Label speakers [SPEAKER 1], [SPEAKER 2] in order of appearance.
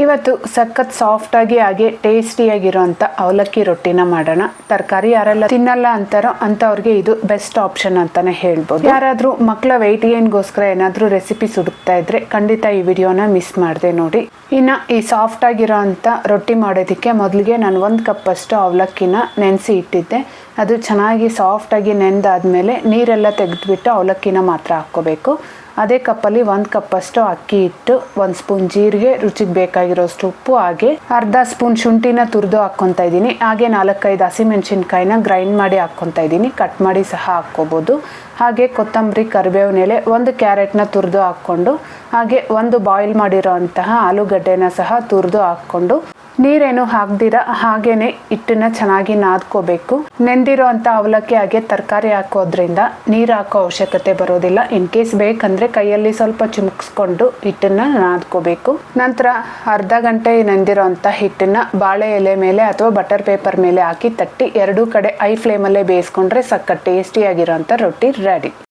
[SPEAKER 1] ಇವತ್ತು ಸಖತ್ ಸಾಫ್ಟ್ ಆಗಿ ಹಾಗೆ ಟೇಸ್ಟಿಯಾಗಿರೋಂಥ ಅವಲಕ್ಕಿ ರೊಟ್ಟಿನ ಮಾಡೋಣ. ತರಕಾರಿ ಯಾರೆಲ್ಲ ತಿನ್ನಲ್ಲ ಅಂತಾರೋ ಅಂಥವ್ರಿಗೆ ಇದು ಬೆಸ್ಟ್ ಆಪ್ಷನ್ ಅಂತಾನೆ ಹೇಳ್ಬೋದು. ಯಾರಾದರೂ ಮಕ್ಕಳ ವೆಯ್ಟ್ ಗೇನ್ಗೋಸ್ಕರ ಏನಾದರೂ ರೆಸಿಪೀಸ್ ಹುಡುಕ್ತಾ ಇದ್ರೆ ಖಂಡಿತ ಈ ವಿಡಿಯೋನ ಮಿಸ್ ಮಾಡದೆ ನೋಡಿ. ಇನ್ನು ಈ ಸಾಫ್ಟ್ ಆಗಿರೋ ಅಂಥ ರೊಟ್ಟಿ ಮಾಡೋದಕ್ಕೆ ಮೊದಲಿಗೆ ನಾನು 1 ಕಪ್ ಅಷ್ಟು ಅವಲಕ್ಕಿನ ನೆನೆಸಿ ಇಟ್ಟಿದ್ದೆ. ಅದು ಚೆನ್ನಾಗಿ ಸಾಫ್ಟಾಗಿ ನೆಂದಾದ್ಮೇಲೆ ನೀರೆಲ್ಲ ತೆಗೆದುಬಿಟ್ಟು ಅವಲಕ್ಕಿನ ಮಾತ್ರ ಹಾಕ್ಕೋಬೇಕು. ಅದೇ ಕಪ್ಪಲ್ಲಿ 1 ಕಪ್ ಅಷ್ಟು ಅಕ್ಕಿ ಹಿಟ್ಟು, 1 ಸ್ಪೂನ್ ಜೀರಿಗೆ, ರುಚಿಗೆ ಬೇಕಾಗಿರೋಷ್ಟು ಉಪ್ಪು, ಹಾಗೆ ಅರ್ಧ ಸ್ಪೂನ್ ಶುಂಠಿನ ತುರಿದು ಹಾಕ್ಕೊತಾ ಇದ್ದೀನಿ. ಹಾಗೆ 4-5 ಹಸಿಮೆಣಸಿನ್ಕಾಯಿನ ಗ್ರೈಂಡ್ ಮಾಡಿ ಹಾಕ್ಕೊತಾ ಇದ್ದೀನಿ. ಕಟ್ ಮಾಡಿ ಸಹ ಹಾಕ್ಕೋಬೋದು. ಹಾಗೆ ಕೊತ್ತಂಬರಿ, ಕರಿಬೇವಿನ ಎಲೆ, 1 ಕ್ಯಾರೆಟ್ನ ತುರಿದು ಹಾಕ್ಕೊಂಡು, ಹಾಗೆ 1 ಬಾಯ್ಲ್ ಮಾಡಿರೋ ಅಂತಹ ಆಲೂಗಡ್ಡೆನ ಸಹ ತುರಿದು ಹಾಕ್ಕೊಂಡು ನೀರೇನು ಹಾಕ್ದಿರ ಹಾಗೇನೆ ಹಿಟ್ಟನ್ನ ಚೆನ್ನಾಗಿ ನಾದ್ಕೋಬೇಕು. ನೆಂದಿರೋ ಅಂತ ಅವಲಕ್ಕಿ ಹಾಗೆ ತರಕಾರಿ ಹಾಕೋದ್ರಿಂದ ನೀರು ಹಾಕೋ ಅವಶ್ಯಕತೆ ಬರೋದಿಲ್ಲ. ಇನ್ ಕೇಸ್ ಬೇಕಂದ್ರೆ ಕೈಯಲ್ಲಿ ಸ್ವಲ್ಪ ಚಿಮುಕ್ಸ್ಕೊಂಡು ಹಿಟ್ಟನ್ನ ನಾದ್ಕೋಬೇಕು. ನಂತರ ಅರ್ಧ ಗಂಟೆ ನೆಂದಿರೋ ಅಂತ ಹಿಟ್ಟನ್ನ ಬಾಳೆ ಎಲೆ ಮೇಲೆ ಅಥವಾ ಬಟರ್ ಪೇಪರ್ ಮೇಲೆ ಹಾಕಿ ತಟ್ಟಿ 2 ಕಡೆ ಹೈ ಫ್ಲೇಮಲ್ಲೇ ಬೇಯಿಸ್ಕೊಂಡ್ರೆ ಸಖತ್ ಟೇಸ್ಟಿಯಾಗಿರೋ ಅಂತ ರೊಟ್ಟಿ ರೆಡಿ.